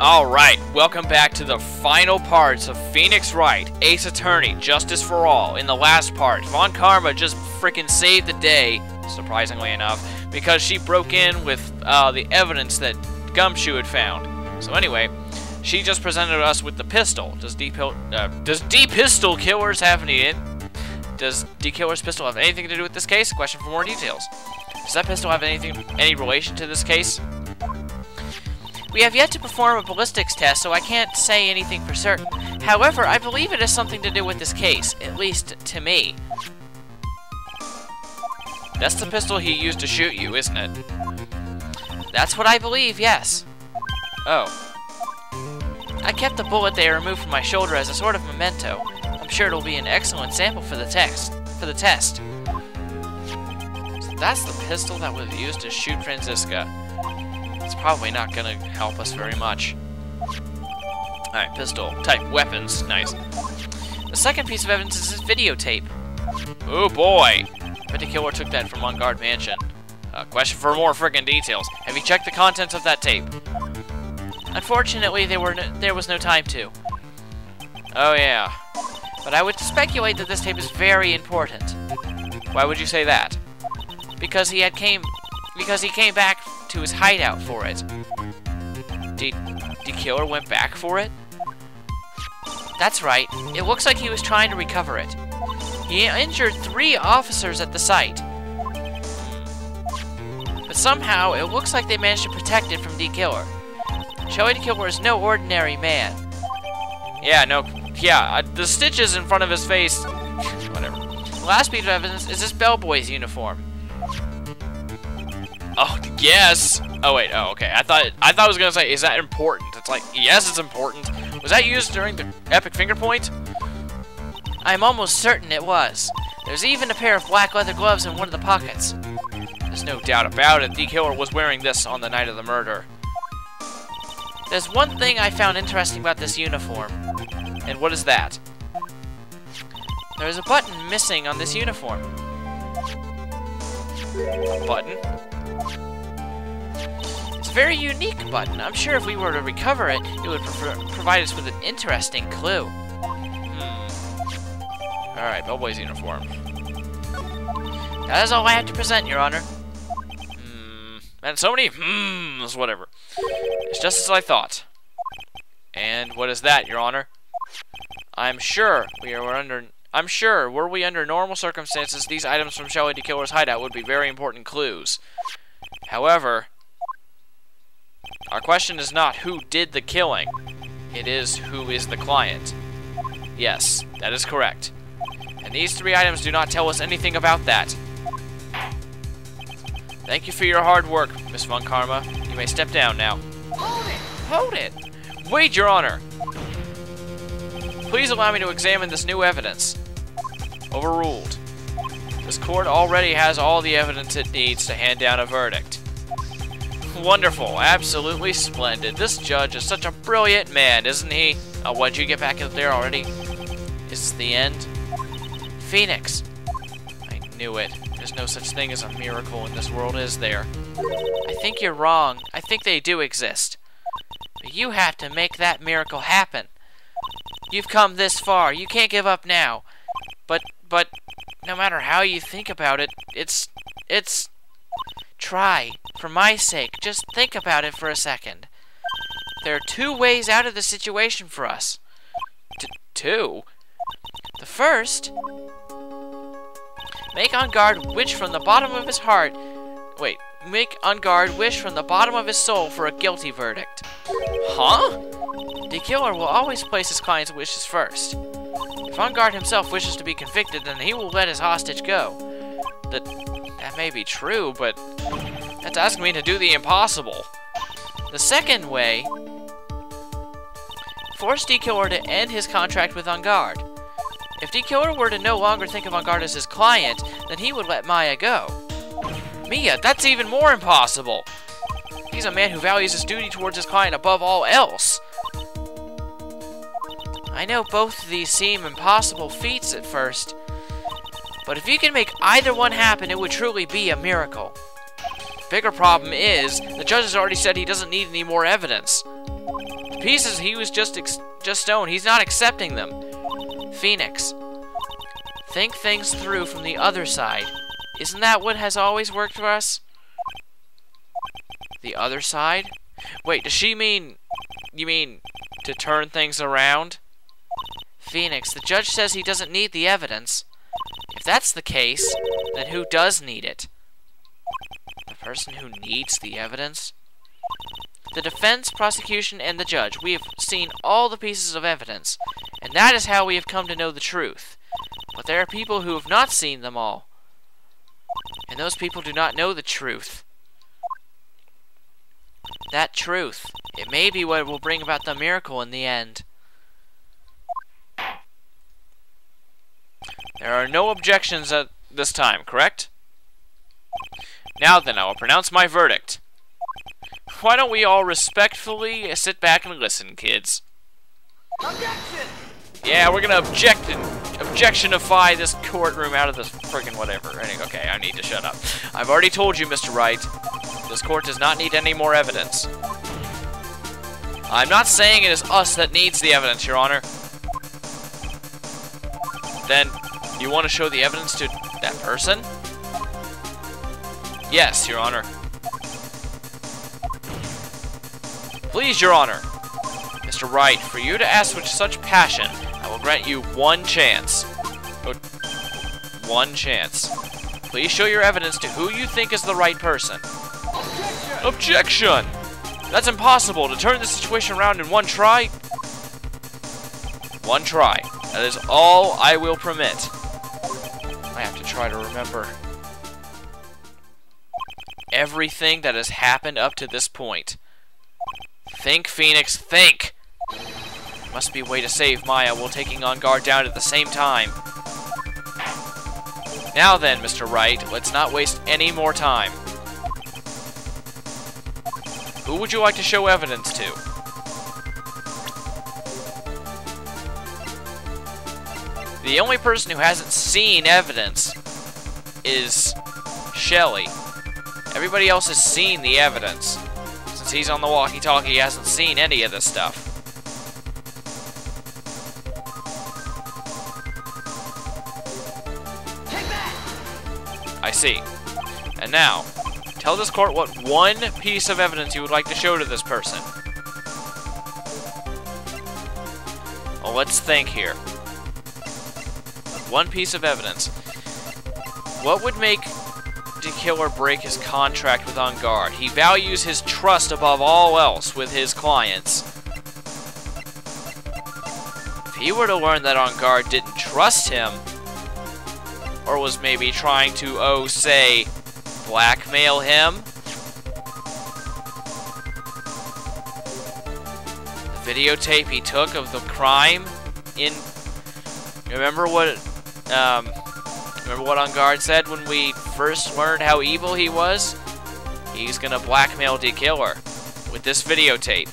Alright, welcome back to the final parts of Phoenix Wright, Ace Attorney, Justice for All. In the last part, Von Karma just freaking saved the day, surprisingly enough, because she broke in with the evidence that Gumshoe had found. So anyway, she just presented us with the pistol. Does D-Pistol Killers have any Does D-Killer's pistol have anything to do with this case? Question for more details. Does that pistol have any relation to this case? We have yet to perform a ballistics test, so I can't say anything for certain. However, I believe it has something to do with this case, at least to me. That's the pistol he used to shoot you, isn't it? That's what I believe, yes. Oh. I kept the bullet they removed from my shoulder as a sort of memento. I'm sure it'll be an excellent sample for the test. So that's the pistol that was used to shoot Franziska. It's probably not gonna help us very much. Alright, pistol. Type weapons. Nice. The second piece of evidence is this videotape. Oh boy! Bet the killer took that from On Guard Mansion. Question for more friggin' details. Have you checked the contents of that tape? Unfortunately, there was no time to. Oh yeah. But I would speculate that this tape is very important. Why would you say that? Because he came back to his hideout for it. The killer went back for it? That's right. It looks like he was trying to recover it. He injured 3 officers at the site. But somehow, it looks like they managed to protect it from D-Killer. Joey D-Killer is no ordinary man. Yeah, the stitches in front of his face... Whatever. The last piece of evidence is this bellboy's uniform. Oh, yes! Oh, wait, oh, okay. I thought I was gonna say, is that important? It's like, yes, it's important. Was that used during the epic finger point? I'm almost certain it was. There's even a pair of black leather gloves in one of the pockets. There's no doubt about it, the killer was wearing this on the night of the murder. There's one thing I found interesting about this uniform. And what is that? There's a button missing on this uniform. A button? It's a very unique button. I'm sure if we were to recover it, it would provide us with an interesting clue. Alright, bellboy's uniform. That is all I have to present, Your Honor. And so many whatever. It's just as I thought. And what is that, Your Honor? I'm sure, were we under normal circumstances, these items from Shelley D-Killer's hideout would be very important clues. However, our question is not who did the killing. It is who is the client. Yes, that is correct. And these 3 items do not tell us anything about that. Thank you for your hard work, Miss Von Karma. You may step down now. Hold it! Hold it! Wait, Your Honor! Please allow me to examine this new evidence. Overruled. This court already has all the evidence it needs to hand down a verdict. Wonderful. Absolutely splendid. This judge is such a brilliant man, isn't he? Oh, what, did you get back up there already? Is this the end? Phoenix. I knew it. There's no such thing as a miracle in this world, is there? I think you're wrong. I think they do exist. But you have to make that miracle happen. You've come this far. You can't give up now. But no matter how you think about it, it's... Try. For my sake, just think about it for a second. There are 2 ways out of the situation for us. 2? The first... Make On Guard wish from the bottom of his heart... Wait. Make On Guard wish from the bottom of his soul for a guilty verdict. Huh? The killer will always place his client's wishes first. If On Guard himself wishes to be convicted, then he will let his hostage go. That may be true, but that's asking me to do the impossible. The second way, force D-Killer to end his contract with On Guard. If D-Killer were to no longer think of On Guard as his client, then he would let Maya go. Mia, that's even more impossible. He's a man who values his duty towards his client above all else. I know both of these seem impossible feats at first, but if you can make either one happen, it would truly be a miracle. The bigger problem is, the judge has already said he doesn't need any more evidence. The pieces he was just stoned. He's not accepting them. Phoenix, think things through from the other side. Isn't that what has always worked for us? The other side? Wait, does she mean... You mean to turn things around? Phoenix, the judge says he doesn't need the evidence. If that's the case, then who does need it? The person who needs the evidence? The defense, prosecution, and the judge. We have seen all the pieces of evidence, and that is how we have come to know the truth. But there are people who have not seen them all, and those people do not know the truth. That truth, it may be what will bring about the miracle in the end. There are no objections at this time, correct? Now then, I will pronounce my verdict. Why don't we all respectfully sit back and listen, kids? Objection! Yeah, we're gonna objectionify this courtroom out of this friggin' whatever. Okay, I need to shut up. I've already told you, Mr. Wright, this court does not need any more evidence. I'm not saying it is us that needs the evidence, Your Honor. Then, you want to show the evidence to that person? Yes, Your Honor. Please, Your Honor. Mr. Wright, for you to ask with such passion, I will grant you one chance. One chance. Please show your evidence to who you think is the right person. Objection! That's impossible. To turn the situation around in one try? One try. That is all I will permit. I have to try to remember everything that has happened up to this point. Think, Phoenix, think! Must be a way to save Maya while taking on guard down at the same time. Now then, Mr. Wright, let's not waste any more time. Who would you like to show evidence to? The only person who hasn't seen evidence is Shelly. Everybody else has seen the evidence. Since he's on the walkie-talkie, he hasn't seen any of this stuff. Take that! I see. And now, tell this court what one piece of evidence you would like to show to this person. Well, let's think here. One piece of evidence. What would make the killer break his contract with On Guard? He values his trust above all else with his clients. If he were to learn that On Guard didn't trust him, or was maybe trying to, say, blackmail him, the videotape he took of the crime remember what On Guard said when we first learned how evil he was? He's gonna blackmail the killer with this videotape.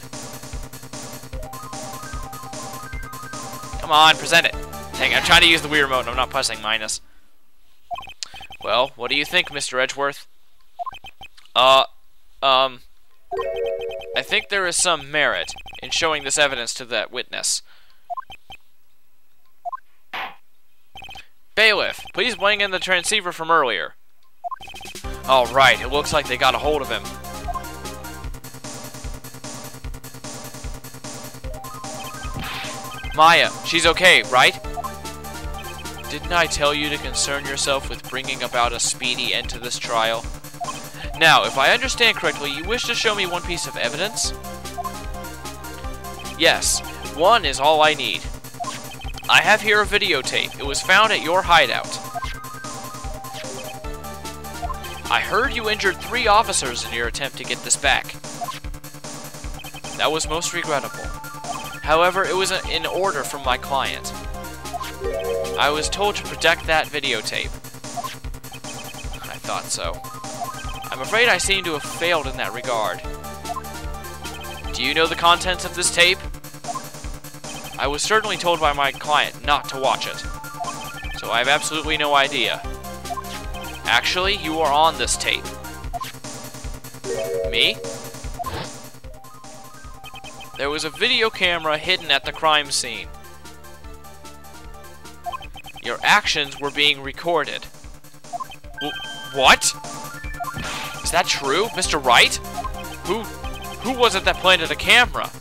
Come on, present it. Dang, I'm trying to use the Wii remote and I'm not pressing minus. Well, what do you think, Mr. Edgeworth? I think there is some merit in showing this evidence to that witness. Bailiff, please bring in the transceiver from earlier. Alright, it looks like they got a hold of him. Maya, she's okay, right? Didn't I tell you to concern yourself with bringing about a speedy end to this trial? Now, if I understand correctly, you wish to show me one piece of evidence? Yes, one is all I need. I have here a videotape. It was found at your hideout. I heard you injured 3 officers in your attempt to get this back. That was most regrettable. However, it was in order from my client. I was told to protect that videotape. I thought so. I'm afraid I seem to have failed in that regard. Do you know the contents of this tape? I was certainly told by my client not to watch it, so I have absolutely no idea. Actually, you are on this tape. Me? There was a video camera hidden at the crime scene. Your actions were being recorded. What? Is that true, Mr. Wright? Who was it that planted the camera?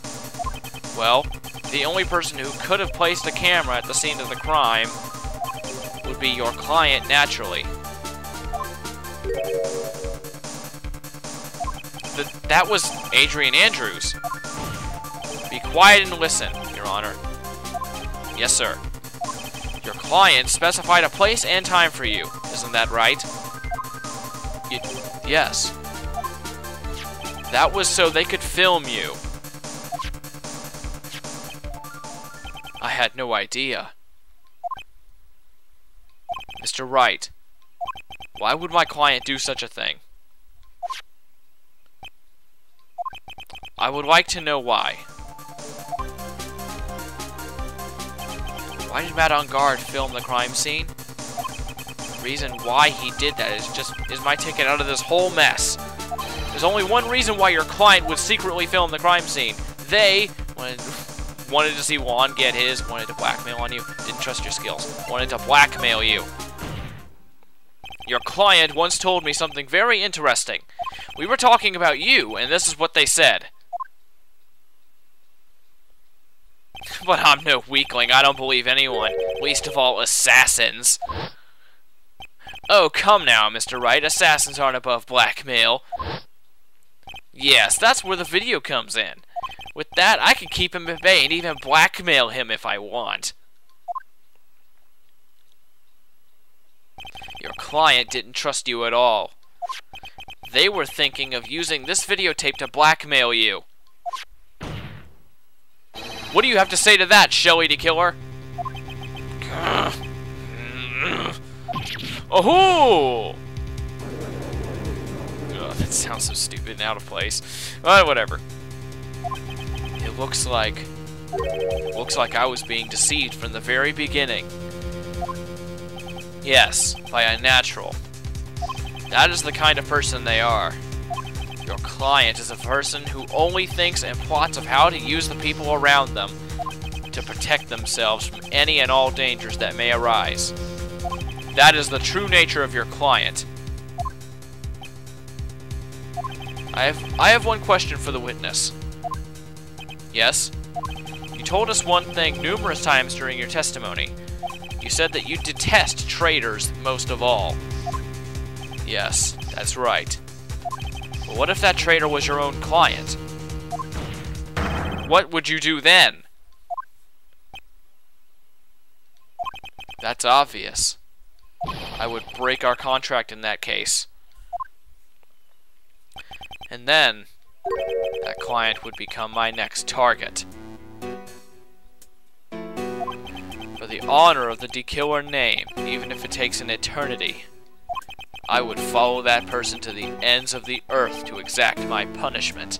Well, the only person who could have placed a camera at the scene of the crime would be your client, naturally. That was Adrian Andrews. Be quiet and listen, Your Honor. Yes, sir. Your client specified a place and time for you. Isn't that right? Yes. That was so they could film you. I had no idea. Mr. Wright, why would my client do such a thing? I would like to know why. Why did Matt on guard film the crime scene? The reason why he did that is my ticket out of this whole mess. There's only one reason why your client would secretly film the crime scene. They wanted to see Juan get his, wanted to blackmail on you, didn't trust your skills, wanted to blackmail you. Your client once told me something very interesting. We were talking about you, and this is what they said. But I'm no weakling. I don't believe anyone, least of all assassins. Oh, come now, Mr. Wright. Assassins aren't above blackmail. Yes, that's where the video comes in. With that, I can keep him at bay and even blackmail him if I want. Your client didn't trust you at all. They were thinking of using this videotape to blackmail you. What do you have to say to that, Shelly the Killer? Oh! That sounds so stupid and out of place. But whatever. It looks like I was being deceived from the very beginning. Yes, by a natural. That is the kind of person they are. Your client is a person who only thinks and plots of how to use the people around them to protect themselves from any and all dangers that may arise. That is the true nature of your client. I have one question for the witness. Yes? You told us one thing numerous times during your testimony. You said that you detest traitors most of all. Yes, that's right. But what if that traitor was your own client? What would you do then? That's obvious. I would break our contract in that case. And then, that client would become my next target. For the honor of the D-Killer name, even if it takes an eternity, I would follow that person to the ends of the earth to exact my punishment.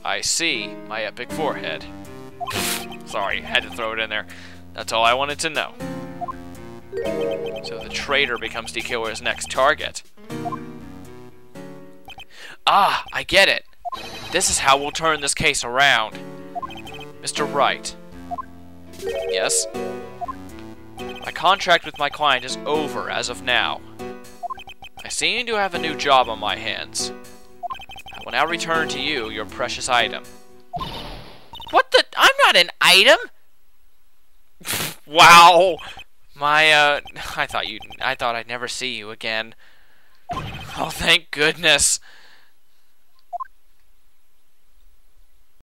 I see my epic forehead. Sorry, had to throw it in there. That's all I wanted to know. So the traitor becomes D-Killer's next target. Ah, I get it. This is how we'll turn this case around. Mr. Wright. Yes? My contract with my client is over as of now. I seem to have a new job on my hands. I will now return to you your precious item. What the? I'm not an item! Wow! I thought I'd never see you again. Oh, thank goodness.